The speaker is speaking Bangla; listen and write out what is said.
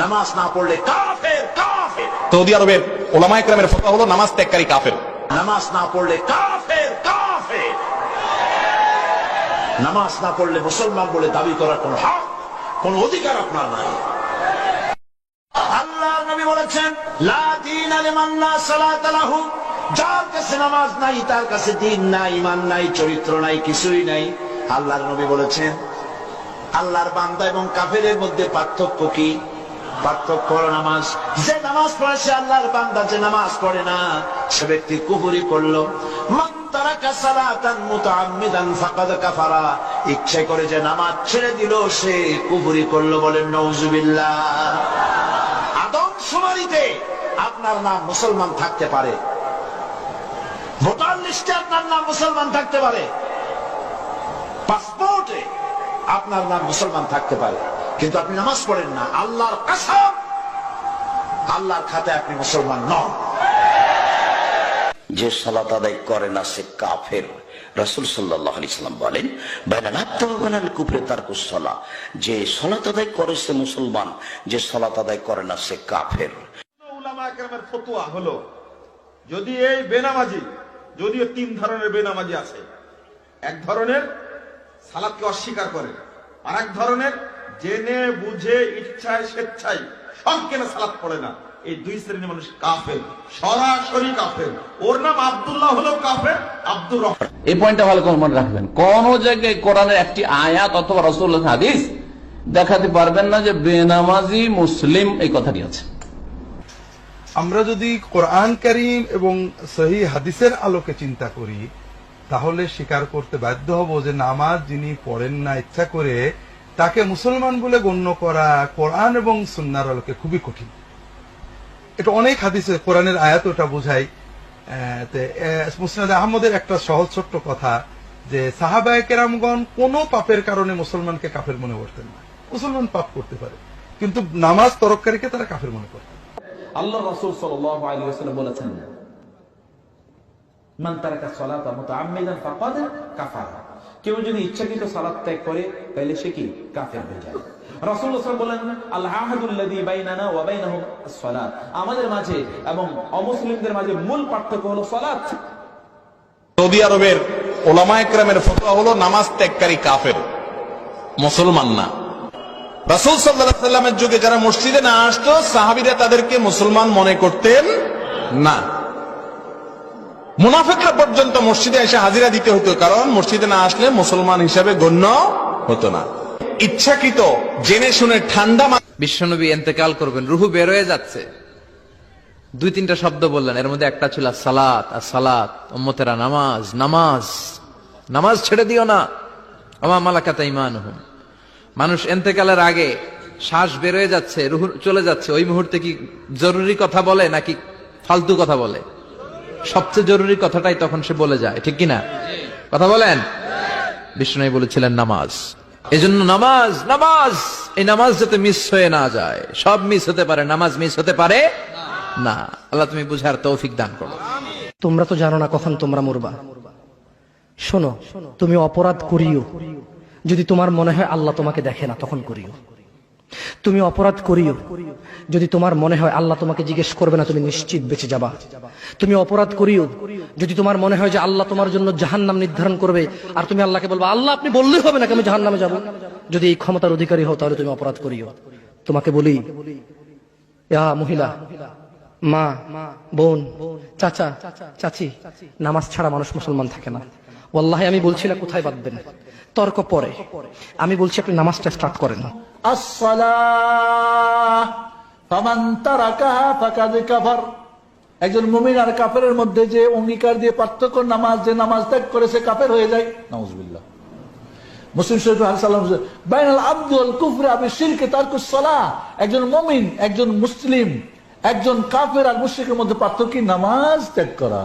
নামাজ না পড়লে কাফের কাফের। সৌদি আরবের ওলামায়ে কেরামের ফতোয়া হলো নামাজ ত্যাগকারী কাফের। নামাজ না পড়লে কাফের কাফের। নামাজ না পড়লে মুসলমান বলে দাবি করার কোন হক, কোন অধিকার আপনার নাই। আল্লাহর নবী বলেছেন, লা দীনা লিমান লা সালাতা লাহু, যার কাছে নামাজ নাই তার কাছে দ্বীন নাই, ঈমান নাই, চরিত্র নাই, কিছুই নাই। আল্লাহর নবী বলেছেন, আল্লাহর বান্দা এবং কাফেরের মধ্যে পার্থক্য কি? পার্থক্য হলো নামাজ। যে নামাজ পড়ে সে আল্লাহর বান্দা, যে নামাজ পড়ে না সে ব্যক্তি কুফরি করলো। মান তারাকা সালাতান মুতাআম্মিদান ফাকাদ কাফারা, ইচ্ছা করে যে নামাজ ছেড়ে দিল সে কুফরি করলো। বলেন নাউজুবিল্লাহ। আদমশুমারিতে আপনার নাম মুসলমান থাকতে পারে, ভোটার লিস্টে আপনার নাম মুসলমান থাকতে পারে, পাসপোর্টে আপনার নাম মুসলমান থাকতে পারে, কিন্তু আপনি নামাজ পড়েন না। আল্লাহর কসম, আল্লাহর খাতায় আপনি মুসলমান নন। যে সালাত আদায় করে না সে কাফের। রাসূল সাল্লাল্লাহু আলাইহি সাল্লাম বলেন, বাইনাল আবদি ওয়া বাইনাল কুফরি তারকুস সালাহ, যে সালাত আদায় করে সে মুসলমান, যে সালাত আদায় করে না সে কাফের। উলামায়ে কেরামের ফতোয়া হলো, যদি এই বেনামাজি, যদিও তিন ধরনের বেনামাজি আছে, এক ধরনের সালাতকে অস্বীকার করে, আর এক ধরনের জেনে বুঝে ইচ্ছায় স্বেচ্ছায় সবকেনে সালাত পড়ে না। এই দুই শ্রেণীর মানুষ কাফের, সরাসরি কাফের। ওর নাম আব্দুল্লাহ হলো কাফের, আব্দুর রহমান। এই পয়েন্টটা ভালো করে মনে রাখবেন। কোন জায়গায় কোরআনের একটি আয়াত অথবা রাসূলুল্লাহর হাদিস দেখাতে পারবেন না যে বেনামাজি মুসলিম এই কথাটি আছে। আমরা যদি কোরআন কারীম এবং সহিহ হাদিসের আলোকে চিন্তা করি, তাহলে স্বীকার করতে বাধ্য হব যে নামাজ যিনি পড়েন না ইচ্ছা করে, তাকে মুসলমান বলে গণ্য করা কোরআন এবং সুন্নাহর আলোকে খুবই কঠিন। এটা অনেক হাদিসে কোরআনের আয়াত ওটা বোঝায়। মুসনাদে আহমদের একটা সহজ ছোট্ট কথা, যে সাহাবায়ে কেরামগণ কোন পাপের কারণে মুসলমানকে কাফের মনে করতেন না। মুসলমান পাপ করতে পারে, কিন্তু নামাজ তরককারীকে তারা কাফের মনে করতেন। আল্লাহ রাসূল সাল্লাল্লাহু আলাইহি ওয়াসাল্লাম বলেছেন, মান তারাকা সালাতা মুতাআম্মিদান ফাকাদ কাফারা, কেউ যদি ইচ্ছাকৃত সালাত ত্যাগ করে তাহলে সে কি কাফের হয়ে যায়। রাসূলুল্লাহ সাল্লাল্লাহু আলাইহি ওয়াসাল্লাম বলেন, আল আহাদুল্লাযী বাইনানা ওয়া বাইনাহুম আস-সালাত, আমাদের মাঝে এবং অমুসলিমদের মাঝে মূল পার্থক্য হলো সালাত। সৌদি আরবের ওলামায়ে কেরামের ফতোয়া হলো নামাজ ত্যাগকারী কাফের, মুসলমান না। রাসূল সাল্লাল্লাহু আলাইহি ওয়াসাল্লামের যুগে যারা মসজিদে না আসতো, সাহাবীরা তাদেরকে মুসলমান মনে করতেন না। মুনাফিকরা পর্যন্ত মসজিদে এসে হাজিরা দিতে হতো, কারণ মসজিদে না আসলে মুসলমান হিসাবে গণ্য হতো না। ইচ্ছাকৃত জেনে শুনে ঠান্ডা বিশ্বনবী ইন্তেকাল করবেন, রুহু বের হয়ে যাচ্ছে, দুই তিনটা শব্দ বললেন, এর মধ্যে একটা ছিল সালাত। আর সালাত, উম্মতেরা নামাজ, নামাজ, নামাজ ছেড়ে দিও না, আমা মালাকাত ঈমানুহুম। মানুষ ইন্তেকালের আগে শ্বাস বের হয়ে যাচ্ছে, রুহু চলে যাচ্ছে, ওই মুহূর্তে কি জরুরি কথা বলে নাকি ফালতু কথা বলে? সবচেয়ে জরুরি কথাটাই তখন সে বলে যায়, ঠিক কিনা? কথা বলেন। বিষ্ণু বলেছিলেন নামাজ। এজন্য নামাজ, নামাজ, এই নামাজ যাতে মিস হয়ে না যায়। সব মিস হতে পারে, নামাজ মিস হতে পারে না। আল্লাহ তুমি বুঝার তৌফিক দান করো। তোমরা তো জানো না কখন তোমরা মরবা। শোনো, তুমি অপরাধ করিও যদি তোমার মনে হয় আল্লাহ তোমাকে দেখে না, তখন করিও। তুমি অপরাধ করিও যদি তোমার মনে হয় আল্লাহ তোমাকে জিজ্ঞেস করবে না, তুমি নিশ্চিত বেঁচে যাবা। তুমি অপরাধ করিও যদি তোমার মনে হয় যে আল্লাহ তোমার জন্য জাহান্নাম নির্ধারণ করবে, আর তুমি আল্লাহকে বলবা আল্লাহ আপনি বললেই হবে নাকি আমি জাহান্নামে যাব। যদি এই ক্ষমতার অধিকারী হও তাহলে তুমি অপরাধ করিও। তোমাকে বলি, মহিলা, মা, বোন, চাচা, চাচি, নামাজ ছাড়া মানুষ মুসলমান থাকে না। ওয়াল্লাহি আমি বলছি না কোথায় বাঁধবেন, তর্ক পরে। আমি বলছি আপনি নামাজটা স্টার্ট করেন। আসসালাহ ফামান তারাকাহা ফাকাদ কাফার। একজন মুমিন আর কাফেরের মধ্যে যে অঙ্গীকার দিয়ে পার্থক্য, নামাজ, যে নামাজ ত্যাগ করে সে কাফের হয়ে যায়। নাউজুবিল্লাহ। মুসলিম শরীফে হাদিস, বাইনাল আবদি ওয়াল কুফরি বিশিরকি তারকুস সালাহ। একজন মুমিন, একজন মুসলিম, একজন কাফের আর মুশরিকের মধ্যে পার্থক্য নামাজ ত্যাগ করা।